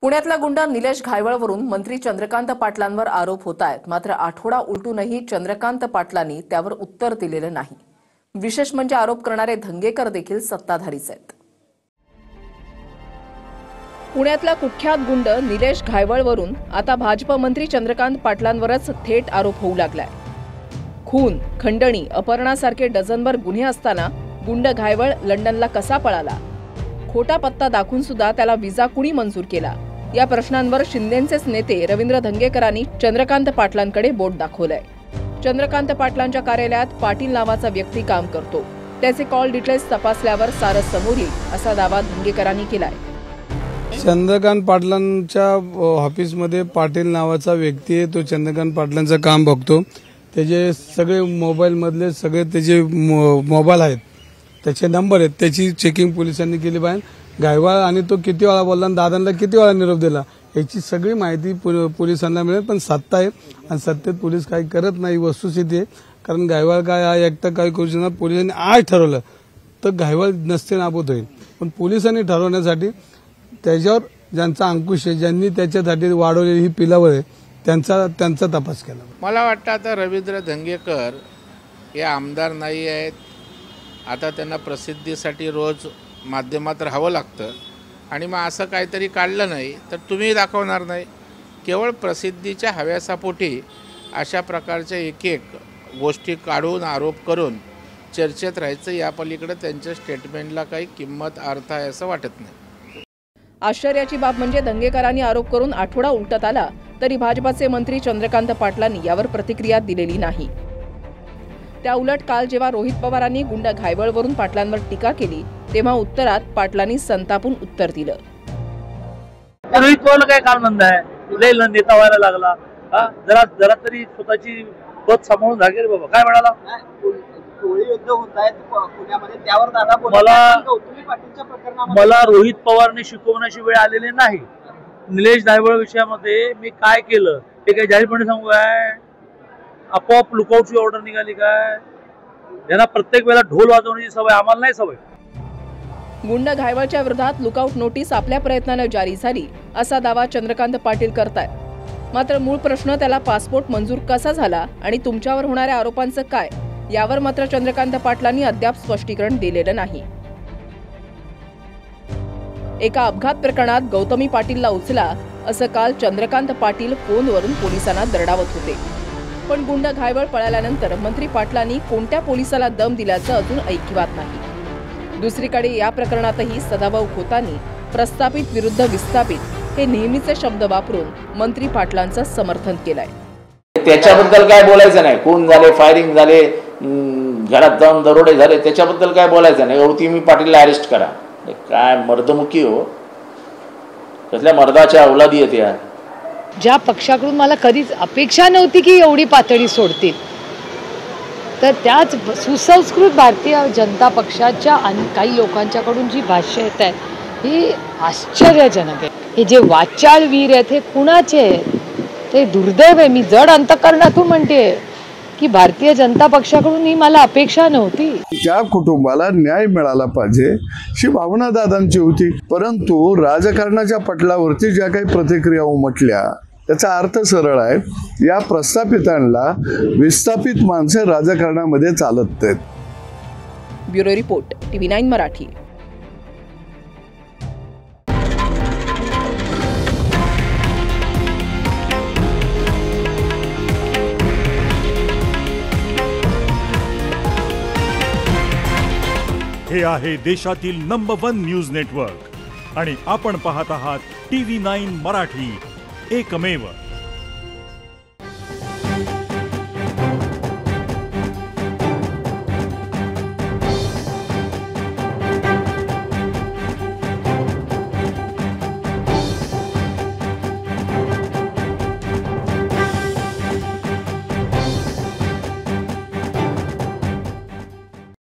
पुण्यातला गुंड निलेश घायवळवरून मंत्री चंद्रकांत पाटलांवर आरोप होत आहेत। मात्र आठवडा उलटूनही चंद्रकांत पाटलांनी त्यावर उत्तर दिलेलं नाही। विशेष म्हणजे आरोप करणारे धंगेकर देखील सत्ताधारीच आहेत। पुण्यातला कुख्यात गुंड निलेश घायवळवरून आता भाजप मंत्री चंद्रकांत पाटलांवरच थेट आरोप होऊ लागलाय। खून, खंडणी, अपहरणासारखे डझनभर गुन्हे असताना गुंड घायवळ लंडनला कसा पळाला? खोटा पत्ता दाखवून सुद्धा त्याला व्हिसा कुणी मंजूर केला? या प्रश्नांवर शिंदेंचेच नेते रवींद्र धंगेकरांनी चंद्रकांत पाटलांकडे बोट दाखवलंय। चंद्रकांत पाटलांच्या कार्यालयात पाटील नावाचा व्यक्ती काम करतो। त्याचे कॉल डिटेल्स तपासल्यावर सारं समोर येईल असा दावा धंगेकरांनी केलाय। चंद्रकांत पाटलांच्या ऑफिसमध्ये पाटील नावाचा व्यक्ती आहे। तो चंद्रकांत पाटलांचं काम बघतो। त्याचे सगळे मोबाईल मधले सगळे त्याचे मोबाईल आहेत, त्याचे नंबर आहेत, त्याची चेकिंग पोलिसांनी केली पाहिजे। घायवळ आणि तो किती वेळा बोलला आणि दादांना किती वेळा निरोप दिला याची सगळी माहिती पोलिसांना मिळेल। पण सत्ता आहे आणि सत्तेत पोलीस काही करत नाही, वस्तुस्थिती आहे। कारण घायवळ काय एकटं काही करू शकणार। पोलिसांनी आज ठरवलं तर घायवळ नसते नाबूद होईल, पण पोलिसांनी ठरवण्यासाठी त्याच्यावर ज्यांचा अंकुश आहे, ज्यांनी त्याच्यासाठी वाढवलेली ही पिलावळ आहे, त्यांचा तपास केला। मला वाटतं आता रवींद्र धंगेकर हे आमदार नाही आहेत। आता त्यांना प्रसिद्धीसाठी रोज माध्यमात राहावं लागतं आणि मग असं काहीतरी काढलं नाही तर तुम्ही दाखवणार नाही। केवळ प्रसिद्धीच्या हव्यासापोटी अशा प्रकारच्या एक गोष्टी काढून आरोप करून चर्चेत राहायचं, या पलीकडे त्यांच्या स्टेटमेंटला काही किंमत अर्थ आहे असं वाटत नाही। आश्चर्याची बाब म्हणजे धंगेकरांनी आरोप करून आठवडा उलटत आला तरी भाजपचे मंत्री चंद्रकांत पाटलांनी यावर प्रतिक्रिया दिलेली नाही। त्या उलट काल जेव्हा रोहित पवारांनी गुंड घायवळवरून पाटलांवर टीका केली तेव्हा उत्तरात पाटलांनी संतापून उत्तर दिलं। रोहित पवारला काय कारणमंद आहे? लय नेता व्हायला लागला, जरा तरी स्वतःची पद सांभाळून घ्या रे बाबा। काय म्हणाला? टोळी युद्ध होत आहेत पुण्यामध्ये, त्यावर दादा बोलला। मला रोहित पवारने शिकवण्याची वेळ आलेली नाही। निलेश घायवळ विषयामध्ये मी काय केलं ते काही जाहीरपणे सांगू काय? आपोआप लुकआउटची ऑर्डर निघाली काय? यांना प्रत्येक वेळेला ढोल वाजवण्याची सवय, आम्हाला नाही सवय। गुंड घायवळच्या विरोधात लुकआउट नोटीस आपल्या प्रयत्नाने जारी झाली असा दावा चंद्रकांत पाटील करतायत। मात्र मूळ प्रश्न त्याला पासपोर्ट मंजूर कसा झाला आणि तुमच्यावर होणाऱ्या आरोपांचं काय, यावर मात्र चंद्रकांत पाटलांनी अद्याप स्पष्टीकरण दिलेलं नाही। एका अपघात प्रकरणात गौतमी पाटीलला उचला असं काल चंद्रकांत पाटील फोनवरून पोलिसांना दरडावत होते। पण गुंड घायवळ पळाल्यानंतर मंत्री पाटलांनी कोणत्या पोलिसाला दम दिल्याचं अजून ऐकिवात नाही। दुसरीकडे या प्रकरणातही सदाभाऊ खोतांनी प्रस्थापित विरुद्ध विस्थापित हे नेहमीचे शब्द वापरून मंत्री पाटलांचं समर्थन केलंय। त्याच्याबद्दल काय बोलायचं नाही। खून झाले, फायरिंग झाले, घरात जाऊन दरोडे झाले, त्याच्याबद्दल काय बोलायचं नाही। गौतमी पाटीलला अरेस्ट करा, काय मर्दमुखी हो, कसल्या मर्दाच्या औलादी आहेत या। ज्या पक्षाकडून मला कधीच अपेक्षा नव्हती की एवढी पातळी सोडतील, तर त्याच सुसंस्कृत भारतीय जनता पक्षाच्या काही लोकांच्याकडून जी भाष्य येत आहे ही आश्चर्यजनक आहे। हे जे वाचाळ वीर आहेत हे कुणाचे आहेत? ते दुर्दैव आहे। मी जड अंतःकरणातून म्हणते की भारतीय जनता पक्षाकडून ही मला अपेक्षा नव्हती। त्या कुटुंबाला न्याय मिळाला पाहिजे ही भावना दादांची होती। परंतु राजकारणाच्या पटलावरती ज्या काही प्रतिक्रिया उमटल्या त्याचा अर्थ सरळ आहे, या प्रस्थापितांना विस्थापित माणसे राजकारणामध्ये चालत नाहीत। Bureau report, TV9 Marathi. हे आहे देशातील नंबर 1 न्यूज नेटवर्क आणि आपण पाहत आहात TV9 मराठी, एकमेव।